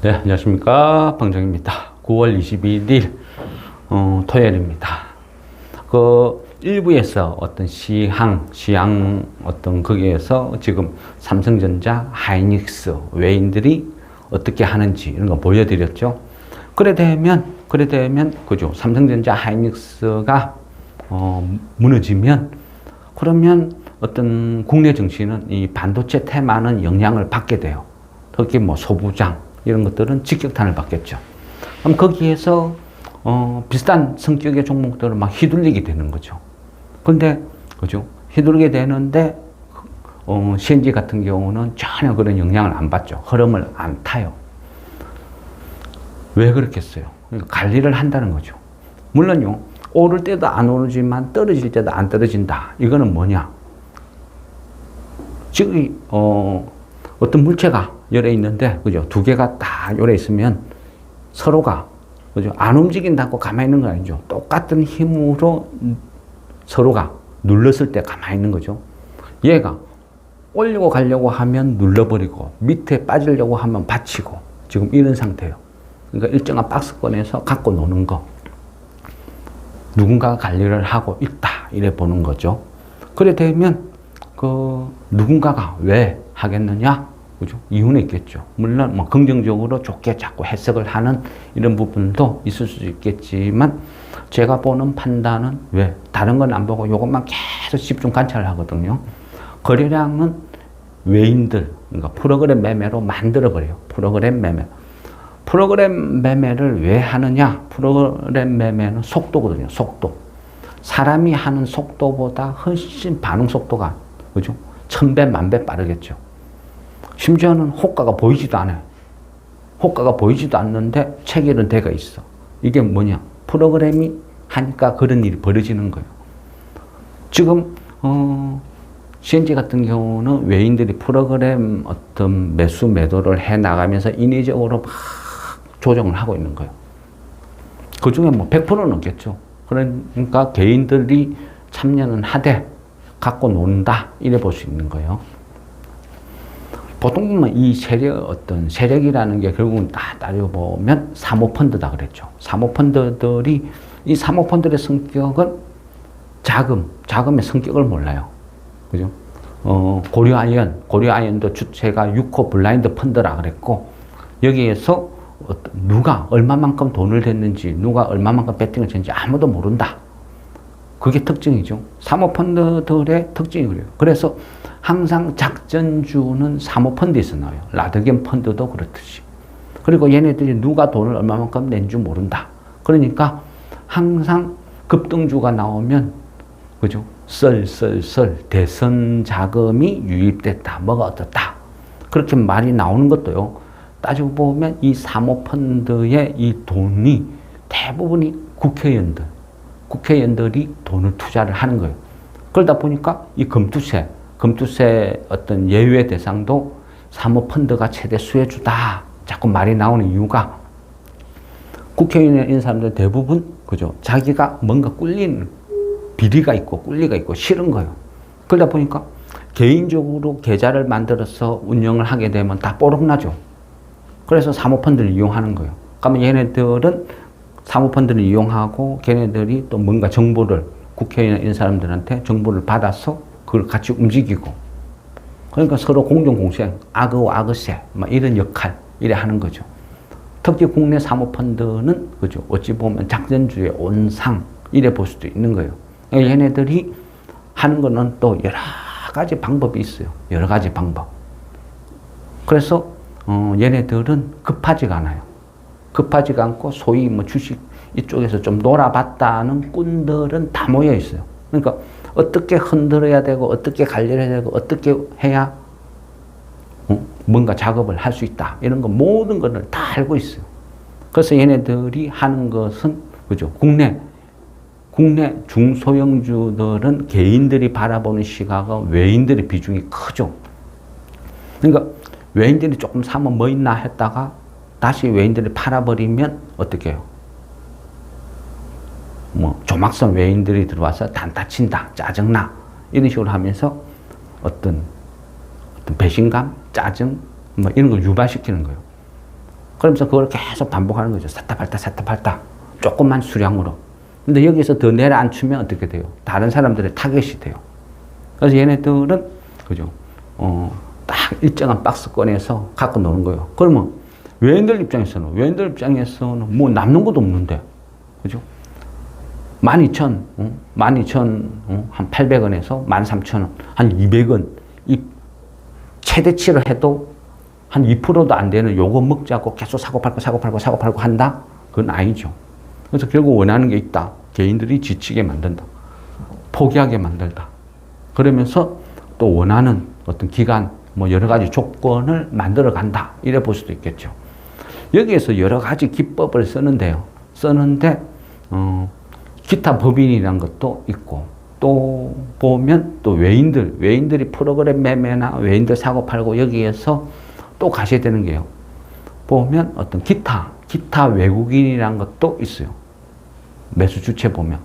네, 안녕하십니까. 방정입니다. 9월 21일, 토요일입니다. 그, 일부에서 어떤 시향 어떤 거기에서 지금 삼성전자, 하이닉스, 외인들이 어떻게 하는지 이런 거 보여드렸죠. 그래 되면, 그죠. 삼성전자, 하이닉스가, 무너지면, 그러면 어떤 국내 정치는 이 반도체 테마는 영향을 받게 돼요. 특히 뭐 소부장, 이런 것들은 직격탄을 받겠죠. 그럼 거기에서 비슷한 성격의 종목들을 막 휘둘리게 되는 거죠. 근데 그죠? 휘둘리게 되는데 CNG 같은 경우는 전혀 그런 영향을 안 받죠. 흐름을 안 타요. 왜 그렇겠어요? 관리를 한다는 거죠. 물론요, 오를 때도 안 오르지만 떨어질 때도 안 떨어진다. 이거는 뭐냐? 지금 어떤 물체가 열에 있는데, 그죠? 두 개가 다 열에 있으면 서로가, 그죠? 안 움직인다고 가만히 있는 거 아니죠. 똑같은 힘으로 서로가 눌렀을 때 가만히 있는 거죠. 얘가 올리고 가려고 하면 눌러버리고, 밑에 빠지려고 하면 받치고, 지금 이런 상태예요. 그러니까 일정한 박스권에서 갖고 노는 거. 누군가가 관리를 하고 있다. 이래 보는 거죠. 그래 되면, 누군가가 왜 하겠느냐? 그죠? 이유는 있겠죠. 물론, 뭐, 긍정적으로 좋게 자꾸 해석을 하는 이런 부분도 있을 수 있겠지만, 제가 보는 판단은 왜? 다른 건 안 보고 이것만 계속 집중 관찰을 하거든요. 거래량은 외인들, 그러니까 프로그램 매매로 만들어버려요. 프로그램 매매. 프로그램 매매를 왜 하느냐? 프로그램 매매는 속도거든요. 속도. 사람이 하는 속도보다 훨씬 반응 속도가, 그죠? 1000배, 1000배 빠르겠죠. 심지어는 호가가 보이지도 않아요. 호가가 보이지도 않는데 체결은 돼가 있어. 이게 뭐냐? 프로그램이 하니까 그런 일이 벌어지는 거예요. 지금 CNG 같은 경우는 외인들이 프로그램 어떤 매수 매도를 해 나가면서 인위적으로 막 조정을 하고 있는 거예요. 그 중에 뭐 100%는 없겠죠. 그러니까 개인들이 참여는 하되 갖고 논다 이래 볼 수 있는 거예요. 보통 보면 이 세력이라는 게 결국은 다 따져보면 사모펀드다 그랬죠. 사모펀드들이, 이 사모펀드의 성격은 자금의 성격을 몰라요. 그죠? 고려아연도 주체가 6호 블라인드 펀드라 그랬고, 여기에서 누가 얼마만큼 돈을 댔는지, 누가 얼마만큼 배팅을 했는지 아무도 모른다. 그게 특징이죠. 사모펀드들의 특징이 그래요. 그래서 항상 작전주는 사모펀드에서 나와요. 라드겐 펀드도 그렇듯이. 그리고 얘네들이 누가 돈을 얼마만큼 낸지 모른다. 그러니까 항상 급등주가 나오면, 그죠? 대선 자금이 유입됐다. 뭐가 어떻다. 그렇게 말이 나오는 것도요. 따지고 보면 이 사모펀드의 이 돈이 대부분이 국회의원들이 돈을 투자를 하는 거예요. 그러다 보니까 이 금투세 어떤 예외 대상도 사모펀드가 최대 수혜주다. 자꾸 말이 나오는 이유가 국회의원인 사람들 대부분, 그죠? 자기가 뭔가 꿀리가 있고 싫은 거예요. 그러다 보니까 개인적으로 계좌를 만들어서 운영을 하게 되면 다 뽀록나죠. 그래서 사모펀드를 이용하는 거예요. 그러면 얘네들은 사모펀드를 이용하고 걔네들이 또 뭔가 정보를 국회의원인 사람들한테 정보를 받아서 그걸 같이 움직이고, 그러니까 서로 공정공생, 악어와 악어새 이런 역할 이래 하는 거죠. 특히 국내 사모펀드는, 그죠? 어찌 보면 작전주의 온상 이래 볼 수도 있는 거예요. 얘네들이 하는 거는 또 여러 가지 방법이 있어요. 여러 가지 방법. 그래서 얘네들은 급하지가 않아요. 급하지가 않고 소위 뭐 주식 이쪽에서 좀 놀아봤다는 꾼들은 다 모여 있어요. 그러니까 어떻게 흔들어야 되고 어떻게 관리해야 되고 어떻게 해야 뭔가 작업을 할 수 있다. 이런 거 모든 것을 다 알고 있어요. 그래서 얘네들이 하는 것은, 그죠? 국내 중소형주들은 개인들이 바라보는 시각은 외인들의 비중이 크죠. 그러니까 외인들이 조금 사면 뭐 있나 했다가 다시 외인들이 팔아버리면 어떻게 해요? 뭐 조막선 외인들이 들어와서 단타 친다, 짜증나 이런 식으로 하면서 어떤 배신감, 짜증 뭐 이런 걸 유발시키는 거예요. 그러면서 그걸 계속 반복하는 거죠. 샀다 팔다 샀다 팔다. 조금만 수량으로. 근데 여기서 더 내려앉히면 어떻게 돼요? 다른 사람들의 타겟이 돼요. 그래서 얘네들은, 그죠? 딱 일정한 박스 꺼내서 갖고 노는 거예요. 그러면 외인들 입장에서는 뭐 남는 것도 없는데, 그죠? 12,000, 한 800원에서 13,000원, 한 200원, 이 최대치를 해도 한 2%도 안 되는 요거 먹자고 계속 사고 팔고 한다? 그건 아니죠. 그래서 결국 원하는 게 있다. 개인들이 지치게 만든다. 포기하게 만들다. 그러면서 또 원하는 어떤 기간, 뭐 여러 가지 조건을 만들어 간다. 이래 볼 수도 있겠죠. 여기에서 여러 가지 기법을 쓰는데요. 기타 법인이라는 것도 있고, 또 보면 또 외인들이 프로그램 매매나 외인들 사고 팔고 여기에서 또 가셔야 되는 게요. 보면 어떤 기타 외국인이라는 것도 있어요. 매수 주체 보면.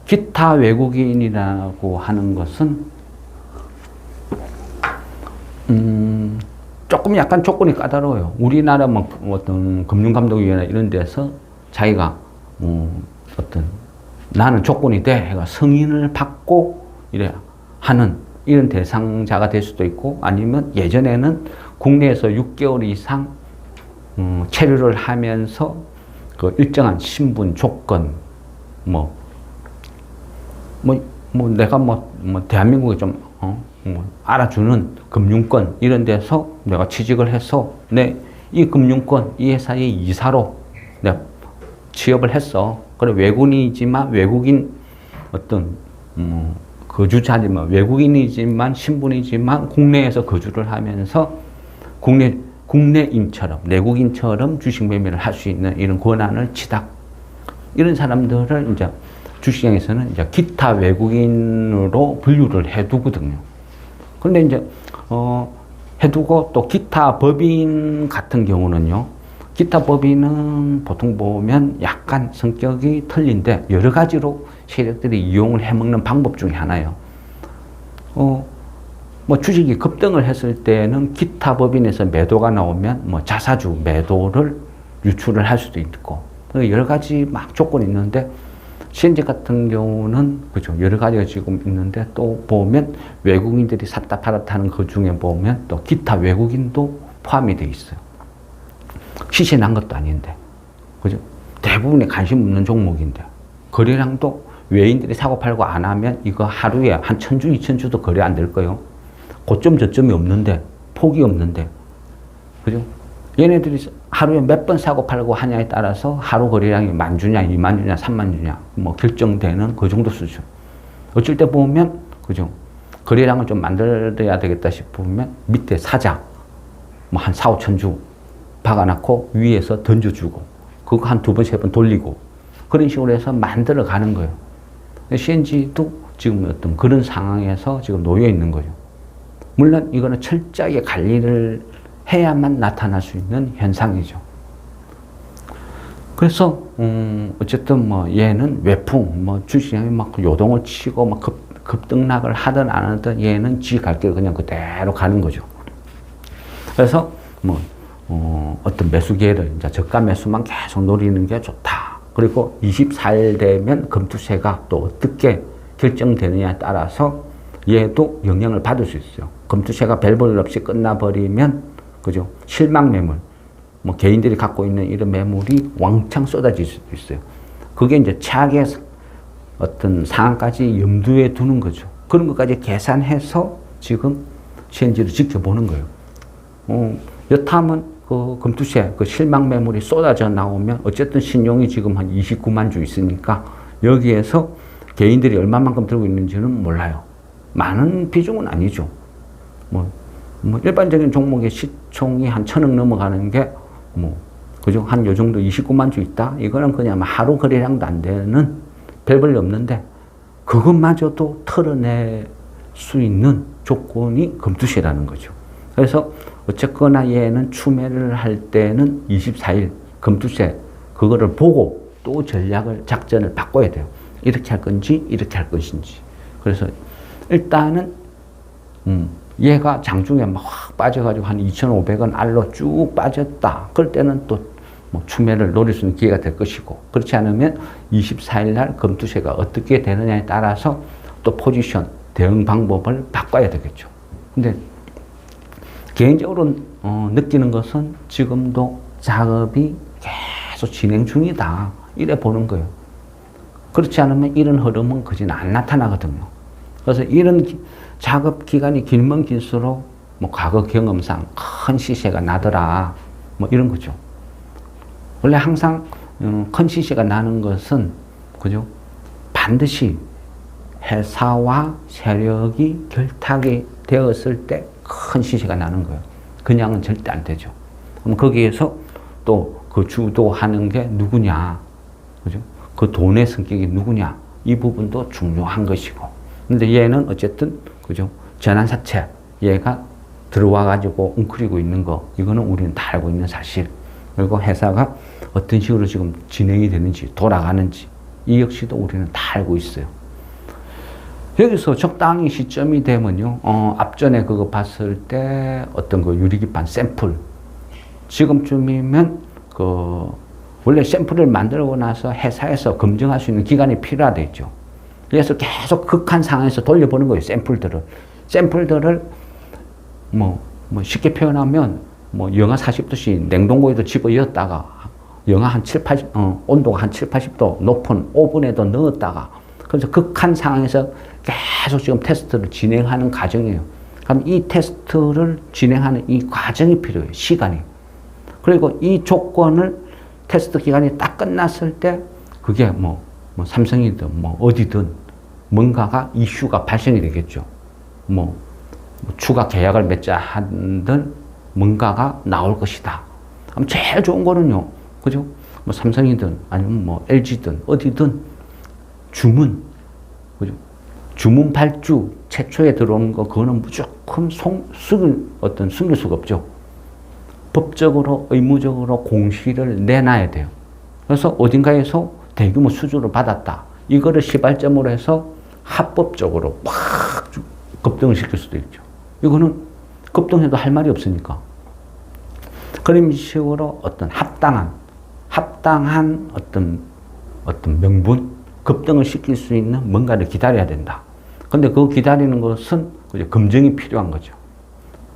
기타 외국인이라고 하는 것은, 조금 약간 조건이 까다로워요. 우리나라 뭐 어떤 금융감독위원회 이런 데서 자기가, 나는 조건이 돼. 해가 승인을 받고 이래 하는 이런 대상자가 될 수도 있고, 아니면 예전에는 국내에서 6개월 이상 체류를 하면서 그 일정한 신분 조건, 내가 대한민국에 좀, 알아주는 금융권 이런 데서 내가 취직을 해서 이 금융권, 이 회사의 이사로 내가 취업을 했어. 그래, 외국인이지만 외국인 어떤, 거주자지만 외국인이지만 신분이지만 국내에서 거주를 하면서 국내인처럼, 내국인처럼 주식 매매를 할 수 있는 이런 권한을 취득. 이런 사람들을 이제 주식시장에서는 이제 기타 외국인으로 분류를 해두거든요. 그런데 이제, 해두고 또 기타 법인 같은 경우는요. 기타 법인은 보통 보면 약간 성격이 틀린데 여러 가지로 세력들이 이용을 해먹는 방법 중에 하나예요. 주식이 급등을 했을 때는 기타 법인에서 매도가 나오면 자사주 매도를 유출을 할 수도 있고, 여러 가지 막 조건이 있는데, 현재 같은 경우는, 그죠, 여러 가지가 지금 있는데, 또 보면 외국인들이 샀다 팔았다 하는 그 중에 보면 또 기타 외국인도 포함이 되어 있어요. 시세 난 것도 아닌데, 그죠? 대부분이 관심 없는 종목인데, 거래량도 외인들이 사고 팔고 안 하면 이거 하루에 한 1,000주, 2,000주도 거래 안 될 거예요. 고점, 저점이 없는데, 폭이 없는데, 그죠? 얘네들이 하루에 몇 번 사고 팔고 하냐에 따라서 하루 거래량이 10,000주냐, 20,000주냐, 30,000주냐, 결정되는 그 정도 수준. 어쩔 때 보면, 그죠? 거래량을 좀 만들어야 되겠다 싶으면 밑에 사자, 한 4,000~5,000주 박아놓고 위에서 던져주고, 그거 한 2번, 3번 돌리고, 그런 식으로 해서 만들어 가는 거예요. CNG도 지금 어떤 그런 상황에서 지금 놓여 있는 거죠. 물론 이거는 철저하게 관리를 해야만 나타날 수 있는 현상이죠. 그래서 어쨌든 얘는 외풍, 주식시장이 막 요동을 치고 막 급등락을 하든 안 하든 얘는 지 갈 길을 그냥 그대로 가는 거죠. 그래서 어떤 매수 기회를 이제 저가 매수만 계속 노리는 게 좋다. 그리고 24일 되면 금투세가 또 어떻게 결정되느냐에 따라서 얘도 영향을 받을 수 있어요. 금투세가 별 볼 없이 끝나버리면, 그죠? 실망 매물, 개인들이 갖고 있는 이런 매물이 왕창 쏟아질 수도 있어요. 그게 이제 최악의 어떤 상황까지 염두에 두는 거죠. 그런 것까지 계산해서 지금 CNG를 지켜보는 거예요. 여타하면 그 금투세, 그 실망 매물이 쏟아져 나오면 어쨌든 신용이 지금 한 29만 주 있으니까 여기에서 개인들이 얼마만큼 들고 있는지는 몰라요. 많은 비중은 아니죠. 일반적인 종목의 시총이 한 1,000억 넘어가는 게, 그죠? 한 요 정도 29만 주 있다? 이거는 그냥 하루 거래량도 안 되는 별볼이 없는데, 그것마저도 털어낼 수 있는 조건이 금투세라는 거죠. 그래서 어쨌거나 얘는 추매를 할 때는 24일 금투세, 그거를 보고 또 작전을 바꿔야 돼요. 이렇게 할 건지, 이렇게 할 것인지. 그래서 일단은, 얘가 장중에 막 확 빠져가지고 한 2,500원 알로 쭉 빠졌다. 그럴 때는 또 뭐 추매를 노릴 수 있는 기회가 될 것이고, 그렇지 않으면 24일 날 금투세가 어떻게 되느냐에 따라서 또 포지션, 대응 방법을 바꿔야 되겠죠. 근데 개인적으로 느끼는 것은 지금도 작업이 계속 진행 중이다. 이래 보는 거예요. 그렇지 않으면 이런 흐름은 거진 안 나타나거든요. 그래서 이런 작업 기간이 길면 길수록 뭐 과거 경험상 큰 시세가 나더라. 뭐 이런 거죠. 원래 항상 큰 시세가 나는 것은 그죠? 반드시 회사와 세력이 결탁이 되었을 때 큰 시세가 나는 거예요. 그냥은 절대 안 되죠. 그럼 거기에서 또 그 주도하는 게 누구냐, 그죠? 그 돈의 성격이 누구냐, 이 부분도 중요한 것이고. 근데 얘는 어쨌든, 그죠? 전환사채, 얘가 들어와가지고 웅크리고 있는 거, 이거는 우리는 다 알고 있는 사실. 그리고 회사가 어떤 식으로 지금 진행이 되는지, 돌아가는지, 이 역시도 우리는 다 알고 있어요. 여기서 적당히 시점이 되면요, 앞전에 그거 봤을 때 어떤 그 유리기판 샘플, 지금쯤이면 원래 샘플을 만들고 나서 회사에서 검증할 수 있는 기간이 필요하겠죠. 그래서 계속 극한 상황에서 돌려보는 거예요, 샘플들을 뭐 쉽게 표현하면 영하 40도씨 냉동고에도 집어넣었다가 영하 한 7, 80, 온도가 한 7, 80도 높은 오븐에도 넣었다가, 그래서 극한 상황에서 계속 지금 테스트를 진행하는 과정이에요. 그럼 이 테스트를 진행하는 이 과정이 필요해요. 시간이. 그리고 이 조건을 테스트 기간이 딱 끝났을 때 그게 삼성이든 어디든 뭔가가 이슈가 발생이 되겠죠. 추가 계약을 맺자 한들 뭔가가 나올 것이다. 그럼 제일 좋은 거는요, 그죠? 삼성이든 아니면 LG든 어디든 주문, 그죠? 주문 발주 최초에 들어오는 거, 그거는 무조건 숨길 수가 없죠. 법적으로, 의무적으로 공시를 내놔야 돼요. 그래서 어딘가에서 대규모 수주를 받았다. 이거를 시발점으로 해서 합법적으로 막 급등을 시킬 수도 있죠. 이거는 급등해도 할 말이 없으니까. 그런 식으로 어떤 합당한 어떤 명분, 급등을 시킬 수 있는 뭔가를 기다려야 된다. 근데 그 기다리는 것은 검증이 필요한 거죠.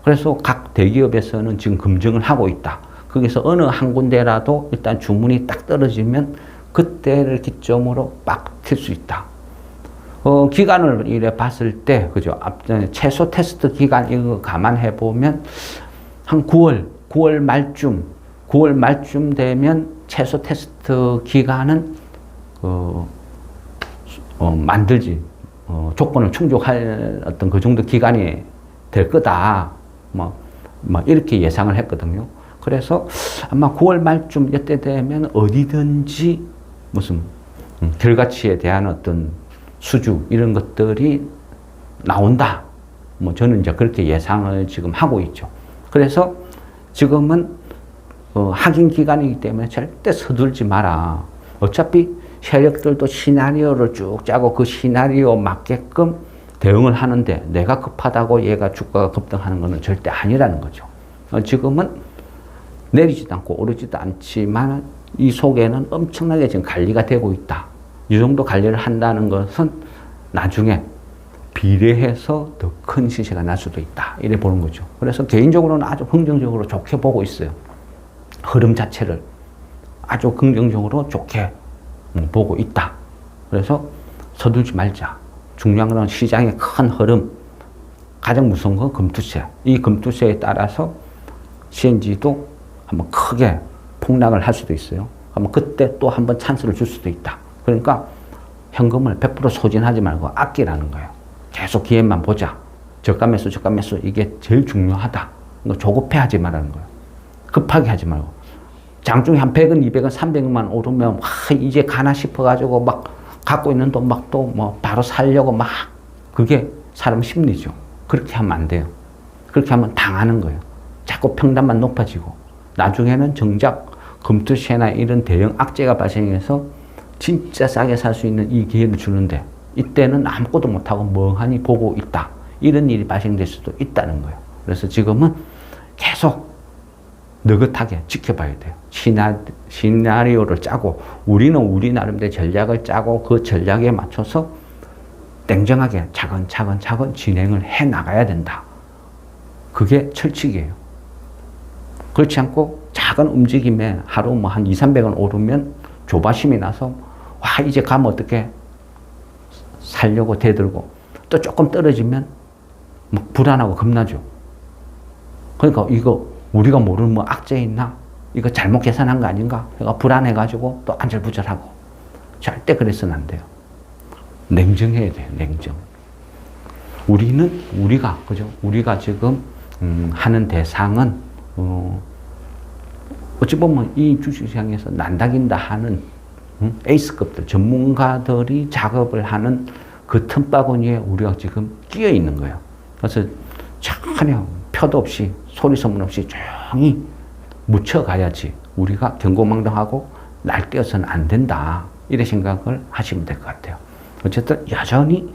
그래서 각 대기업에서는 지금 검증을 하고 있다. 거기서 어느 한 군데라도 일단 주문이 딱 떨어지면 그때를 기점으로 빡 튈 수 있다. 기간을 이래 봤을 때, 그죠? 앞전에 최소 테스트 기간 이거 감안해 보면 한 9월 말쯤 되면 최소 테스트 기간은 만들지, 조건을 충족할 어떤 그 정도 기간이 될 거다. 이렇게 예상을 했거든요. 그래서 아마 9월 말쯤 이때 되면 어디든지 무슨 결과치에 대한 어떤 수주 이런 것들이 나온다. 저는 이제 그렇게 예상을 지금 하고 있죠. 그래서 지금은 확인 기간이기 때문에 절대 서둘지 마라. 어차피 세력들도 시나리오를 쭉 짜고 그 시나리오 맞게끔 대응을 하는데 내가 급하다고 얘가 주가가 급등하는 것은 절대 아니라는 거죠. 지금은 내리지도 않고 오르지도 않지만 이 속에는 엄청나게 지금 관리가 되고 있다. 이 정도 관리를 한다는 것은 나중에 비례해서 더 큰 시세가 날 수도 있다. 이래 보는 거죠. 그래서 개인적으로는 아주 긍정적으로 좋게 보고 있어요. 흐름 자체를 아주 긍정적으로 좋게 보고 있다. 그래서 서둘지 말자. 중요한 건 시장의 큰 흐름, 가장 무서운 건 금투세. 이 금투세에 따라서 CNG도 한번 크게 폭락을 할 수도 있어요. 그러면 그때 또 한번 찬스를 줄 수도 있다. 그러니까 현금을 100% 소진하지 말고 아끼라는 거예요. 계속 기회만 보자. 저가 매수 이게 제일 중요하다. 조급해하지 말라는 거예요. 급하게 하지 말고. 장중에 한 100원, 200원, 300만 오르면 이제 가나 싶어가지고 막 갖고 있는 돈 막 또 바로 살려고 막, 그게 사람 심리죠. 그렇게 하면 안 돼요. 그렇게 하면 당하는 거예요. 자꾸 평단만 높아지고 나중에는 정작 금투세나 이런 대형 악재가 발생해서 진짜 싸게 살 수 있는 이 기회를 주는데 이때는 아무것도 못하고 멍하니 보고 있다. 이런 일이 발생될 수도 있다는 거예요. 그래서 지금은 계속 느긋하게 지켜봐야 돼요. 시나리오를 짜고 우리는 우리 나름대로 전략을 짜고 그 전략에 맞춰서 냉정하게 차근차근 진행을 해 나가야 된다. 그게 철칙이에요. 그렇지 않고 작은 움직임에 하루 뭐 한 200~300원 오르면 조바심이 나서 와 이제 가면 어떻게 살려고 대들고 또 조금 떨어지면 막 불안하고 겁나죠. 그러니까 이거 우리가 모르는 뭐 악재 있나? 이거 잘못 계산한 거 아닌가? 내가 불안해가지고 또 안절부절하고 절대 그래서는 안 돼요. 냉정해야 돼요. 냉정. 우리가 지금 하는 대상은 어찌 보면 이 주식시장에서 난다긴다 하는 에이스급들, 전문가들이 작업을 하는 그 틈바구니에 우리가 지금 끼어 있는 거예요. 그래서 전혀 표도 없이 소리 소문 없이 조용히 묻혀가야지 우리가 경고망동하고 날뛰어서는 안 된다. 이런 생각을 하시면 될 것 같아요. 어쨌든 여전히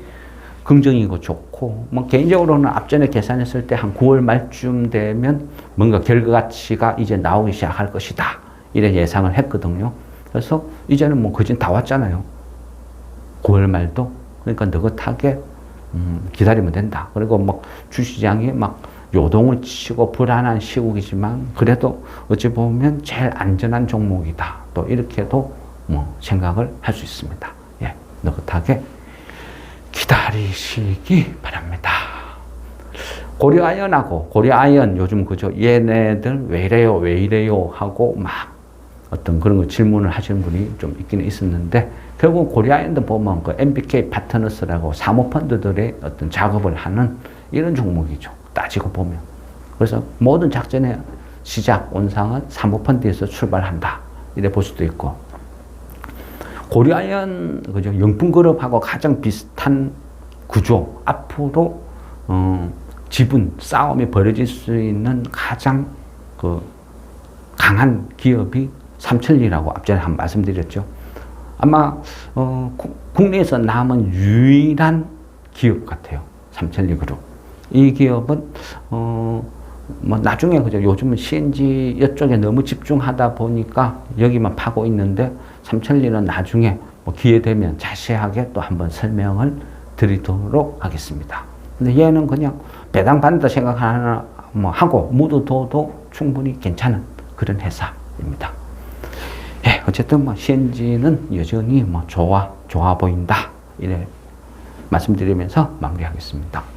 긍정이고 좋고 뭐 개인적으로는 앞전에 계산했을 때 한 9월 말쯤 되면 뭔가 결과치가 이제 나오기 시작할 것이다. 이런 예상을 했거든요. 그래서 이제는 뭐 거진 다 왔잖아요. 9월 말도. 그러니까 느긋하게 기다리면 된다. 그리고 막 주시장이 막 요동을 치고 불안한 시국이지만 그래도 어찌 보면 제일 안전한 종목이다. 또 이렇게도 뭐 생각을 할 수 있습니다. 예, 느긋하게 기다리시기 바랍니다. 고려아연 요즘 그죠? 얘네들 왜 이래요 하고 막 어떤 그런 거 질문을 하시는 분이 좀 있기는 있었는데 결국 고려아연도 보면 그 MBK 파트너스라고 사모펀드들의 어떤 작업을 하는 이런 종목이죠. 따지고 보면. 그래서 모든 작전의 시작, 원상은 사모펀드에서 출발한다. 이래 볼 수도 있고. 고려아연, 그죠? 영풍그룹하고 가장 비슷한 구조. 앞으로, 지분, 싸움이 벌어질 수 있는 가장 강한 기업이 삼천리라고 앞전에 한번 말씀드렸죠. 아마, 국내에서 남은 유일한 기업 같아요. 삼천리 그룹. 이 기업은 뭐 나중에 그죠 요즘은 CNG 이쪽에 너무 집중하다 보니까 여기만 파고 있는데 삼천리는 나중에 뭐 기회 되면 자세하게 또 한번 설명을 드리도록 하겠습니다. 근데 얘는 그냥 배당 받는다 생각하나 뭐 하고 무드둬도 충분히 괜찮은 그런 회사입니다. 예, 어쨌든 뭐 CNG는 여전히 뭐 좋아 보인다 이래 말씀드리면서 마무리하겠습니다.